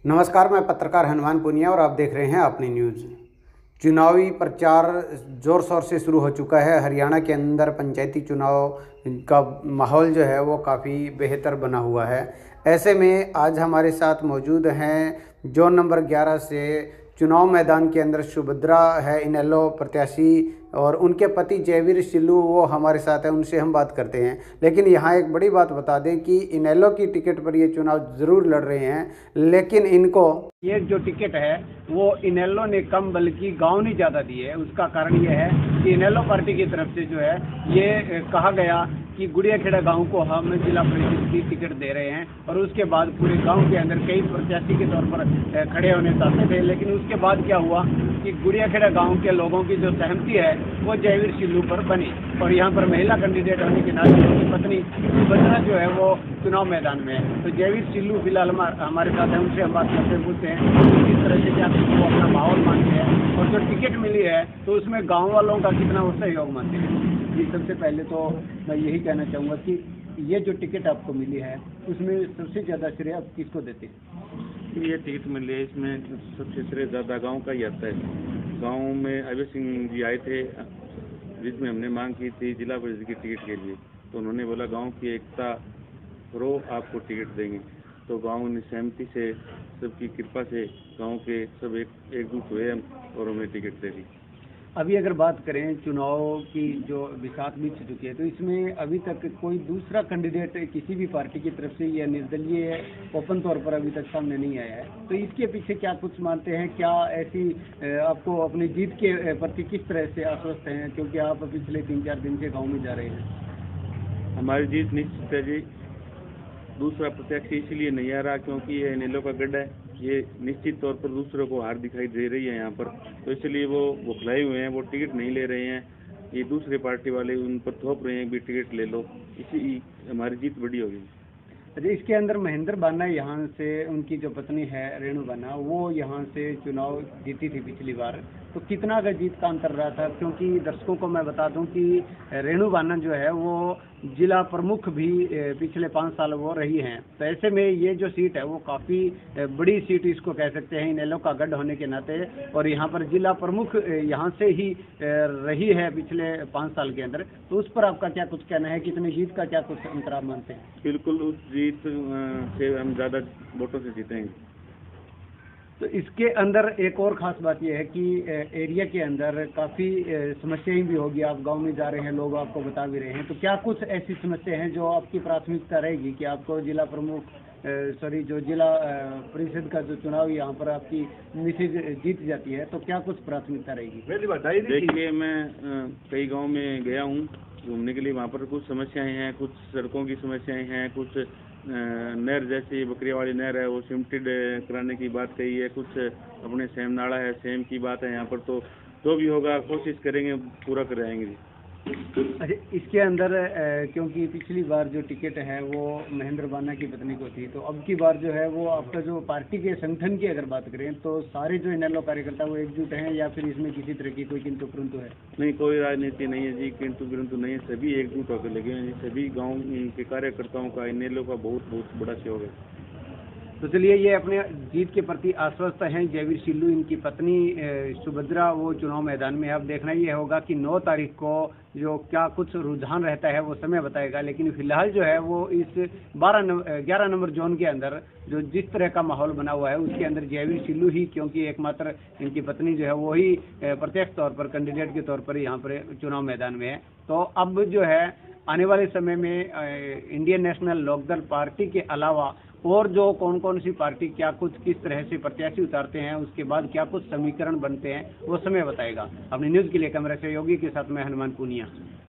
नमस्कार, मैं पत्रकार हनुमान पुनिया और आप देख रहे हैं अपनी न्यूज़। चुनावी प्रचार ज़ोर शोर से शुरू हो चुका है। हरियाणा के अंदर पंचायती चुनाव का माहौल जो है वो काफ़ी बेहतर बना हुआ है। ऐसे में आज हमारे साथ मौजूद हैं जोन नंबर 11 से चुनाव मैदान के अंदर सुभद्रा है इनेलो प्रत्याशी और उनके पति जयवीर सिल्लू वो हमारे साथ हैं, उनसे हम बात करते हैं। लेकिन यहाँ एक बड़ी बात बता दें कि इनेलो की टिकट पर ये चुनाव ज़रूर लड़ रहे हैं, लेकिन इनको ये जो टिकट है वो इनेलो ने कम बल्कि गांव ने ज़्यादा दी है। उसका कारण ये है कि इनेलो पार्टी की तरफ से जो है ये कहा गया कि गुड़ियाखेड़ा गांव को हम जिला परिषद की टिकट दे रहे हैं और उसके बाद पूरे गांव के अंदर कई प्रत्याशी के तौर पर खड़े होने चाहते थे। लेकिन उसके बाद क्या हुआ कि गुड़ियाखेड़ा गांव के लोगों की जो सहमति है वो जयवीर सिल्लू पर बनी और यहाँ पर महिला कैंडिडेट होने के नाते उनकी पत्नी सुभद्रा जो है वो चुनाव मैदान में है। तो जयवीर सिल्लू फिलहाल हमारे साथ है, उनसे हम बात करते पूछते हैं किस तरह से क्या वो अपना माहौल मानते हैं और जो टिकट मिली है तो उसमें गाँव वालों का कितना वो सहयोग मानते हैं। जी, सबसे पहले तो मैं यही कहना चाहूँगा कि ये जो टिकट आपको मिली है उसमें सबसे ज़्यादा श्रेय आप किसको देते हैं? ये टिकट मिली है इसमें सबसे श्रेय ज़्यादा गांव का ही आता है। गांव में अभय सिंह जी आए थे जिसमें हमने मांग की थी जिला परिषद की टिकट के लिए, तो उन्होंने बोला गांव की एकता रो आपको टिकट देंगे। तो गांव ने सहमति से सबकी कृपा से गांव के सब एकजुट हुए और हमें टिकट दे दी। अभी अगर बात करें चुनाव की जो बिसात बीत चुकी है तो इसमें अभी तक कोई दूसरा कैंडिडेट किसी भी पार्टी की तरफ से या निर्दलीय ओपन तौर पर अभी तक सामने नहीं आया है। तो इसके पीछे क्या कुछ मानते हैं? क्या ऐसी आपको अपनी जीत के प्रति किस तरह से आश्वस्त हैं, क्योंकि आप पिछले 3-4 दिन से गाँव में जा रहे हैं? हमारी जीत निश्चित है जी। दूसरा प्रत्याशी इसलिए नहीं आ रहा क्योंकि ये इनेलो का गढ़ है, ये निश्चित तौर पर दूसरों को हार दिखाई दे रही है यहाँ पर, तो इसलिए वो बुखलाए हुए हैं, वो टिकट नहीं ले रहे हैं। ये दूसरे पार्टी वाले उन पर थोप रहे हैं भी टिकट ले लो, इसी हमारी जीत बड़ी होगी। अच्छा, इसके अंदर महेंद्र बान्ना यहाँ से उनकी जो पत्नी है रेणु बान्ना वो यहाँ से चुनाव जीती थी पिछली बार, तो कितना का जीत का अंतर रहा था? क्योंकि दर्शकों को मैं बता दूं कि रेणु बान्ना जो है वो जिला प्रमुख भी पिछले 5 साल वो रही हैं। तो ऐसे में ये जो सीट है वो काफ़ी बड़ी सीट इसको कह सकते हैं इनेलो का गढ़ होने के नाते, और यहाँ पर जिला प्रमुख यहाँ से ही रही है पिछले 5 साल के अंदर। तो उस पर आपका क्या कुछ कहना है, कितनी जीत का क्या कुछ अंतर आप मानते हैं? बिल्कुल उस जीत से हम ज़्यादा वोटों से जीतेंगे। तो इसके अंदर एक और ख़ास बात यह है कि एरिया के अंदर काफ़ी समस्याएं भी होगी। आप गांव में जा रहे हैं, लोग आपको बता भी रहे हैं, तो क्या कुछ ऐसी समस्या हैं जो आपकी प्राथमिकता रहेगी कि आपको जिला प्रमुख जो जिला परिषद का जो चुनाव यहाँ पर आपकी मिसेज जीत जाती है तो क्या कुछ प्राथमिकता रहेगी? देखिए, मैं कई गाँव में गया हूँ घूमने के लिए, वहाँ पर कुछ समस्याएँ हैं, कुछ सड़कों की समस्याएँ हैं, कुछ नहर जैसी बकरिया वाली नहर है वो सिमटेड कराने की बात कही है, कुछ अपने सेम नाला है सेम की बात है यहाँ पर, तो जो भी होगा कोशिश करेंगे पूरा कराएंगे। अच्छा, इसके अंदर क्योंकि पिछली बार जो टिकट है वो महेंद्र बान्ना की पत्नी को थी, तो अब की बार जो है वो आपका जो पार्टी के संगठन की अगर बात करें तो सारे जो इनेलो कार्यकर्ता वो एकजुट हैं या फिर इसमें किसी तरह की कोई किंतु परंतु है? नहीं, कोई राजनीति नहीं है जी, किंतु परंतु नहीं है, सभी एकजुट होकर लगे हैं जी। सभी गाँव के कार्यकर्ताओं का इनेलो का बहुत बहुत बड़ा सहयोग है। तो चलिए, ये अपने जीत के प्रति आश्वस्त हैं जयवीर सिल्लू, इनकी पत्नी सुभद्रा वो चुनाव मैदान में। अब देखना ये होगा कि 9 तारीख को जो क्या कुछ रुझान रहता है वो समय बताएगा। लेकिन फिलहाल जो है वो इस 11 नंबर जोन के अंदर जो जिस तरह का माहौल बना हुआ है उसके अंदर जयवीर सिल्लू ही, क्योंकि एकमात्र इनकी पत्नी जो है वो ही प्रत्यक्ष तौर पर कैंडिडेट के तौर पर यहाँ पर चुनाव मैदान में है। तो अब जो है आने वाले समय में इंडियन नेशनल लोकदल पार्टी के अलावा और जो कौन कौन सी पार्टी क्या कुछ किस तरह से प्रत्याशी उतारते हैं, उसके बाद क्या कुछ समीकरण बनते हैं वो समय बताएगा। अपनी न्यूज़ के लिए कैमरा सहयोगी के साथ मैं हनुमान पुनिया।